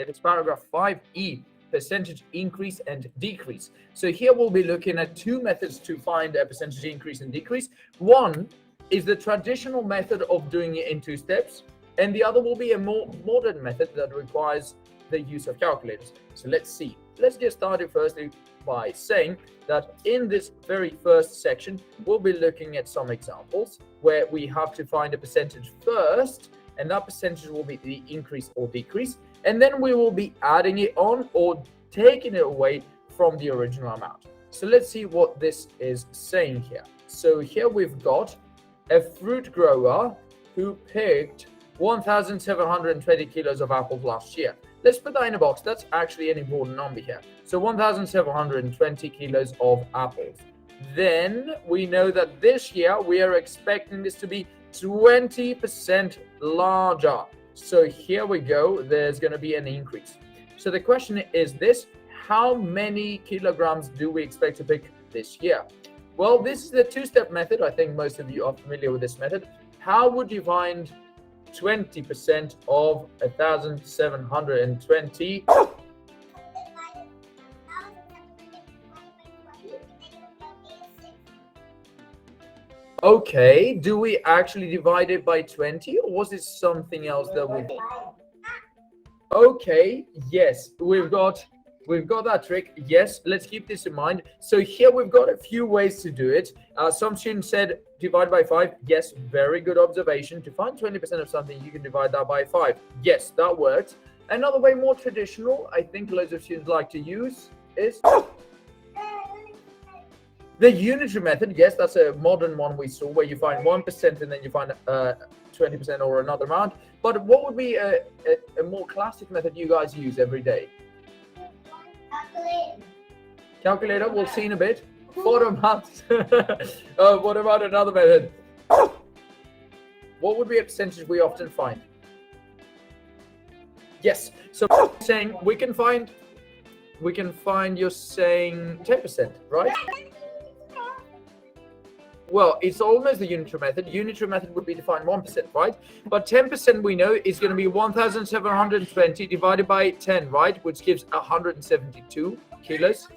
it is paragraph 5E, percentage increase and decrease. So here we'll be looking at two methods to find a percentage increase and decrease. One is the traditional method of doing it in 2 steps, and the other will be a more modern method that requires the use of calculators. So let's see. Let's get started firstly by saying that in this very first section, we'll be looking at some examples where we have to find a percentage first, and that percentage will be the increase or decrease, and then we will be adding it on or taking it away from the original amount. So let's see what this is saying here. So here we've got a fruit grower who picked 1,720 kilos of apples last year. Let's put that in a box. That's actually an important number here. So 1,720 kilos of apples. Then we know that this year we are expecting this to be 20% larger. So here we go. There's going to be an increase. So the question is this: how many kilograms do we expect to pick this year? Well, this is the 2-step method. I think most of you are familiar with this method. How would you find 20% of 1,720? Okay, do we actually divide it by 20, or was it something else that we did? Okay, yes, we've got that trick. Yes, let's keep this in mind. So here we've got a few ways to do it. Some students said divide by 5. Yes, very good observation. To find 20% of something, you can divide that by 5. Yes, that works. Another way, more traditional, I think loads of students like to use is the unitary method. Yes, that's a modern one we saw, where you find 1% and then you find 20% or another amount. But what would be a more classic method you guys use every day? Calculator, we'll see in a bit. What about another method? What would be a percentage we often find? Yes, so saying we can find you're saying 10%, right? Well, it's almost the unitary method. Unitary method would be to find 1%, right? But 10% we know is going to be 1,720 divided by 10, right? Which gives 172 kilos.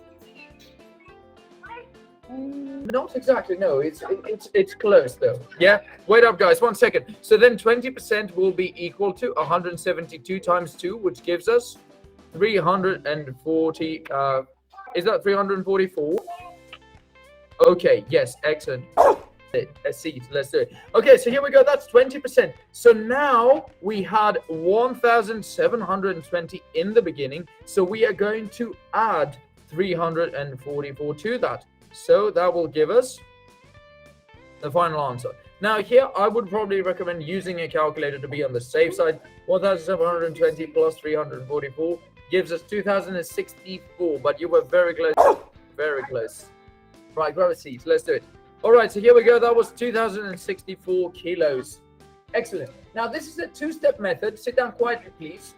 Not exactly, no. It's close though. Yeah. Wait up, guys. 1 second. So then 20% will be equal to 172 times 2, which gives us 340. Is that 344? Okay, yes, excellent. Let's see, let's do it. Okay, so here we go. That's 20%. So now we had 1,720 in the beginning. So we are going to add 344 to that. So that will give us the final answer. Now here, I would probably recommend using a calculator to be on the safe side. 1,720 plus 344 gives us 2,064, but you were very close. Very close. Right, grab a seat. Let's do it. All right, so here we go. That was 2,064 kilos. Excellent. Now, this is a 2-step method. Sit down quietly, please.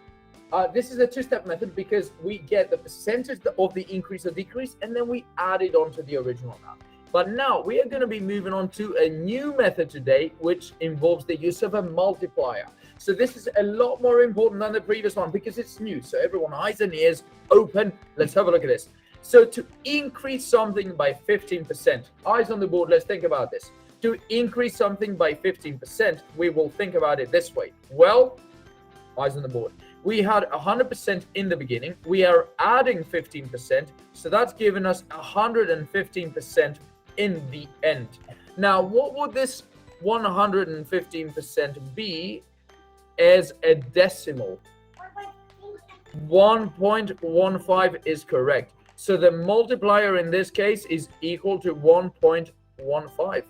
This is a 2-step method because we get the percentage of the increase or decrease, and then we add it onto the original amount. But now we are going to be moving on to a new method today, which involves the use of a multiplier. So this is a lot more important than the previous one because it's new. So everyone, eyes and ears open. Let's have a look at this. So to increase something by 15%, eyes on the board, let's think about this. To increase something by 15%, we will think about it this way. Well, eyes on the board. We had 100% in the beginning. We are adding 15%. So that's given us 115% in the end. Now, what would this 115% be as a decimal? 1.15 is correct. So the multiplier in this case is equal to 1.15.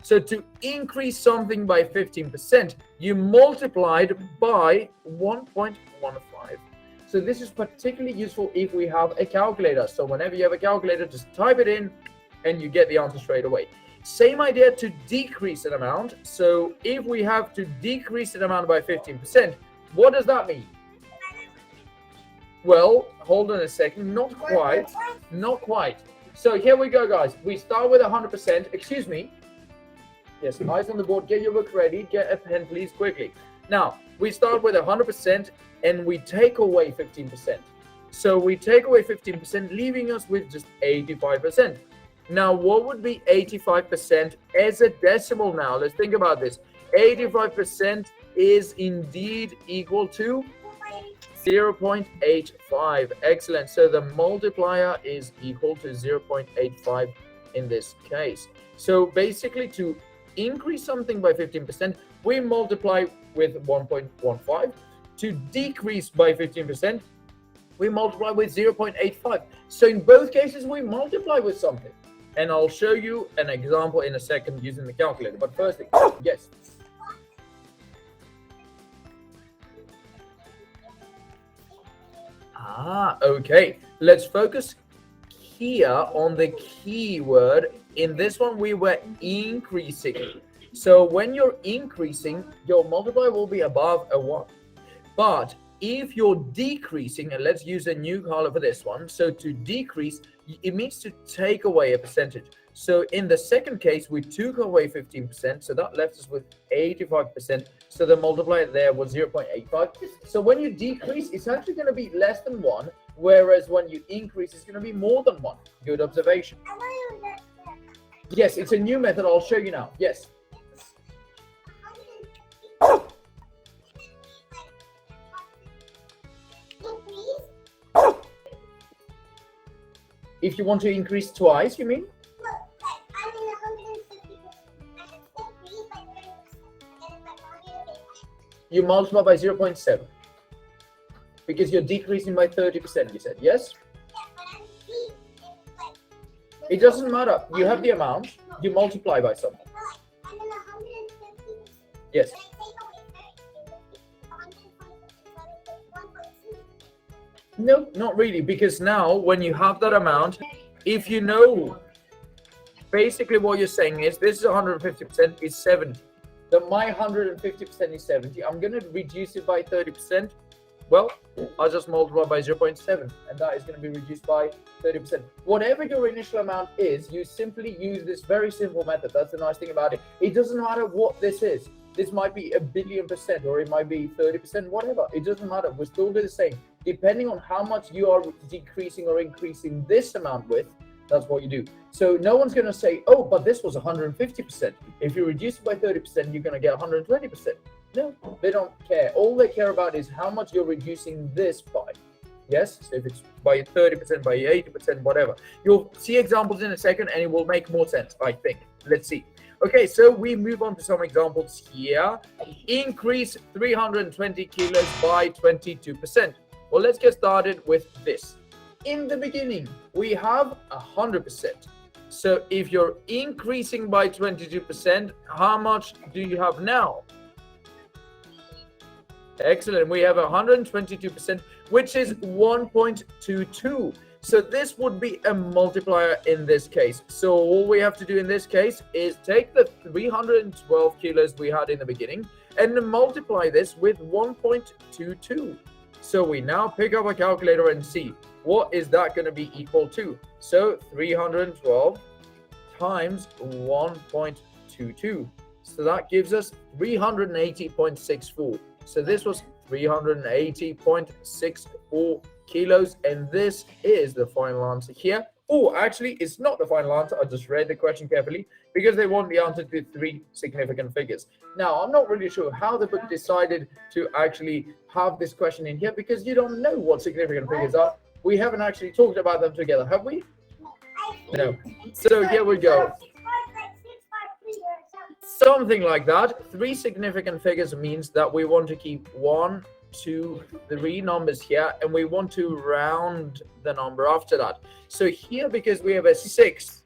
So to increase something by 15%, you multiplied by 1.15. So this is particularly useful if we have a calculator. So whenever you have a calculator, just type it in and you get the answer straight away. Same idea to decrease an amount. So if we have to decrease an amount by 15%, what does that mean? Well, hold on a second. Not quite. So here we go, guys. We start with 100%. Excuse me. Yes, eyes on the board. Get your book ready. Get a pen, please, quickly. Now, we start with 100% and we take away 15%. So we take away 15%, leaving us with just 85%. Now, what would be 85% as a decimal now? Let's think about this. 85% is indeed equal to 0.85. Excellent. So the multiplier is equal to 0.85 in this case. So basically, to increase something by 15%, we multiply with 1.15. To decrease by 15%, we multiply with 0.85. So in both cases, we multiply with something. And I'll show you an example in a second using the calculator. But firstly, yes. Okay. Let's focus here on the keyword. In this one, we were increasing. So when you're increasing, your multiplier will be above a 1. But if you're decreasing, and let's use a new color for this one. So to decrease, it means to take away a percentage. So in the second case, we took away 15%. So that left us with 85%. So the multiplier there was 0.85. So when you decrease, it's actually going to be less than 1. Whereas when you increase, it's going to be more than 1. Good observation. Yes, it's a new method. I'll show you now. Yes. If you want to increase twice, you mean? You multiply by 0.7 because you're decreasing by 30%, you said, yes? It doesn't matter. You have the amount, you multiply by something. Yes. No, not really, because now when you have that amount, if you know, basically what you're saying is this is 150% is 70. So my 150% is 70. I'm going to reduce it by 30%. Well, I'll just multiply by 0.7, and that is going to be reduced by 30%. Whatever your initial amount is, you simply use this very simple method. That's the nice thing about it. It doesn't matter what this is. This might be 1,000,000,000%, or it might be 30%, whatever. It doesn't matter. We're still do the same. Depending on how much you are decreasing or increasing this amount with, that's what you do. So no one's going to say, oh, but this was 150%. If you reduce it by 30%, you're going to get 120%. No, they don't care. All they care about is how much you're reducing this by. Yes, so if it's by 30%, by 80%, whatever. You'll see examples in a second, and it will make more sense, I think. Let's see. Okay, so we move on to some examples here. Increase 320 kilos by 22%. Well, let's get started with this. In the beginning, we have 100%. So if you're increasing by 22%, how much do you have now? Excellent. We have 122%, which is 1.22. So this would be a multiplier in this case. So all we have to do in this case is take the 312 kilos we had in the beginning and multiply this with 1.22. So we now pick up a calculator and see what is that going to be equal to. So 312 times 1.22. So that gives us 380.64. So this was 380.64 kilos, and this is the final answer here. Oh, actually, it's not the final answer. I just read the question carefully because they want the answer to 3 significant figures. Now, I'm not really sure how the book decided to actually have this question in here because you don't know what significant figures are. We haven't actually talked about them together, have we? No. So here we go. Something like that. 3 significant figures means that we want to keep 1, 2, 3 numbers here, and we want to round the number after that. So here, because we have a 6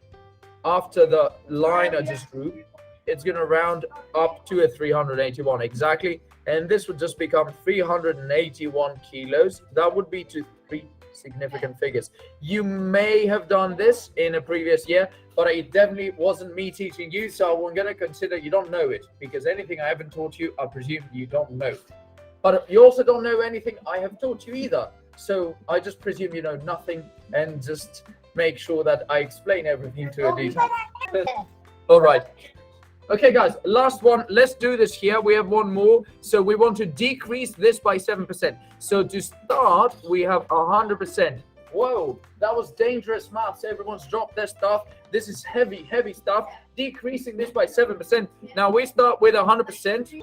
after the line I just drew, it's going to round up to a 381 exactly, and this would just become 381 kilos. That would be to 3 significant figures. You may have done this in a previous year, but it definitely wasn't me teaching you, so I'm going to consider you don't know it, because anything I haven't taught you, I presume you don't know. But you also don't know anything I have taught you either, so I just presume you know nothing, and just make sure that I explain everything to a detail. All right. Okay, guys, last one. Let's do this here. We have one more. So we want to decrease this by 7%. So to start, we have 100%. Whoa, that was dangerous maths. Everyone's dropped their stuff. This is heavy, heavy stuff. Decreasing this by 7%. Now we start with 100%.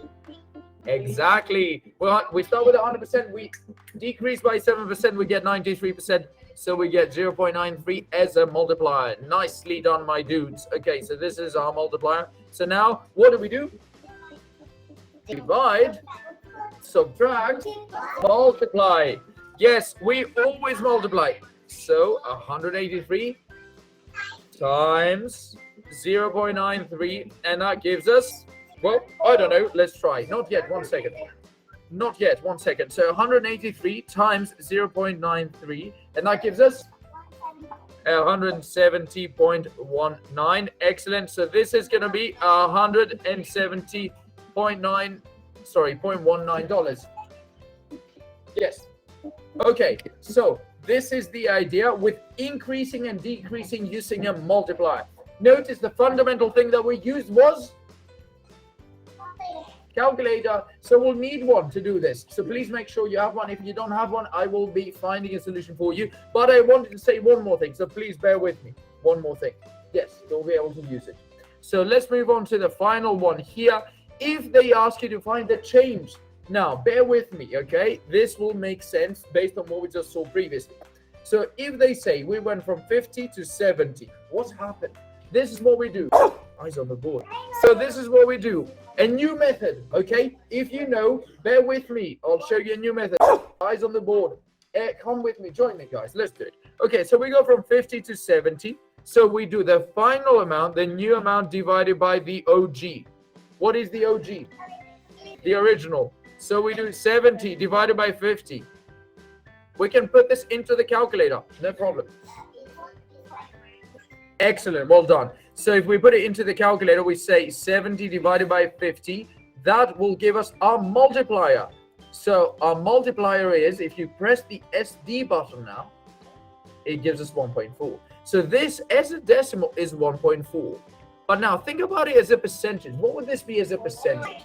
Exactly. Well, we start with 100%. We decrease by 7%. We get 93%. So we get 0.93 as a multiplier. Nicely done, my dudes. Okay, so this is our multiplier. So now, what do? Divide, subtract, multiply. Yes, we always multiply. So 183 times 0.93, and that gives us, well, I don't know. Let's try. Not yet. 1 second. Not yet. 1 second. So 183 times 0.93, and that gives us 170.19. Excellent. So this is going to be $170.19. Yes. Okay. So this is the idea with increasing and decreasing using a multiplier. Notice the fundamental thing that we used was calculator. So we'll need one to do this. So please make sure you have one. If you don't have one, I will be finding a solution for you. But I wanted to say one more thing. So please bear with me. One more thing. Yes, you'll be able to use it. So let's move on to the final one here. If they ask you to find the change, now bear with me, okay? This will make sense based on what we just saw previously. So if they say we went from 50 to 70, what's happened? This is what we do. Eyes on the board. So this is what we do. A new method, okay? If you know, bear with me. I'll show you a new method. Eyes on the board. Come with me. Join me, guys. Let's do it. Okay, so we go from 50 to 70. So we do the final amount, the new amount divided by the OG. What is the OG? The original. So we do 70 divided by 50. We can put this into the calculator. No problem. Excellent. Well done. So if we put it into the calculator, we say 70 divided by 50. That will give us our multiplier. So our multiplier is, if you press the SD button now, it gives us 1.4. So this as a decimal is 1.4. But now think about it as a percentage. What would this be as a percentage?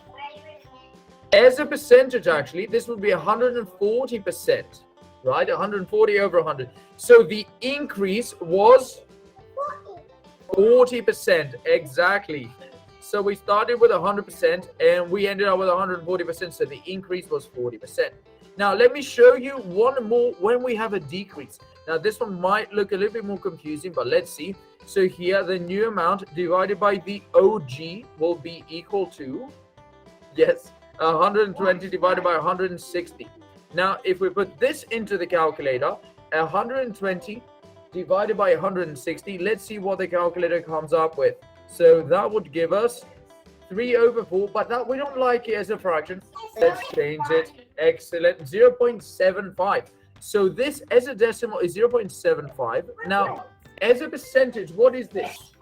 As a percentage, actually, this would be 140%, right? 140 over 100. So the increase was 40%, exactly. So we started with 100% and we ended up with 140%. So the increase was 40%. Now let me show you one more when we have a decrease. Now this one might look a little bit more confusing, but let's see. So here the new amount divided by the OG will be equal to, yes, 120 divided by 160. Now if we put this into the calculator, 120 divided by 160, let's see what the calculator comes up with. So that would give us 3 over 4, but that we don't like it as a fraction. Let's change it. Excellent. 0.75. So this as a decimal is 0.75. Now as a percentage, what is this?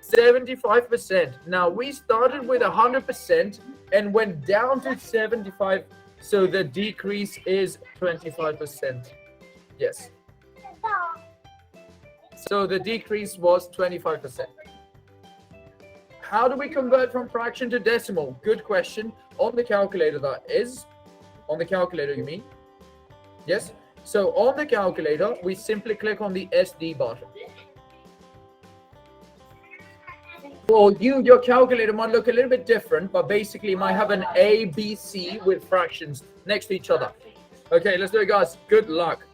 75%. Now we started with 100% and went down to 75. So the decrease is 25%. Yes. So the decrease was 25%. How do we convert from fraction to decimal? Good question. On the calculator, that is. On the calculator, you mean? Yes. So on the calculator, we simply click on the SD button. For you, your calculator might look a little bit different, but basically it might have an A, B, C with fractions next to each other. Okay, let's do it, guys. Good luck.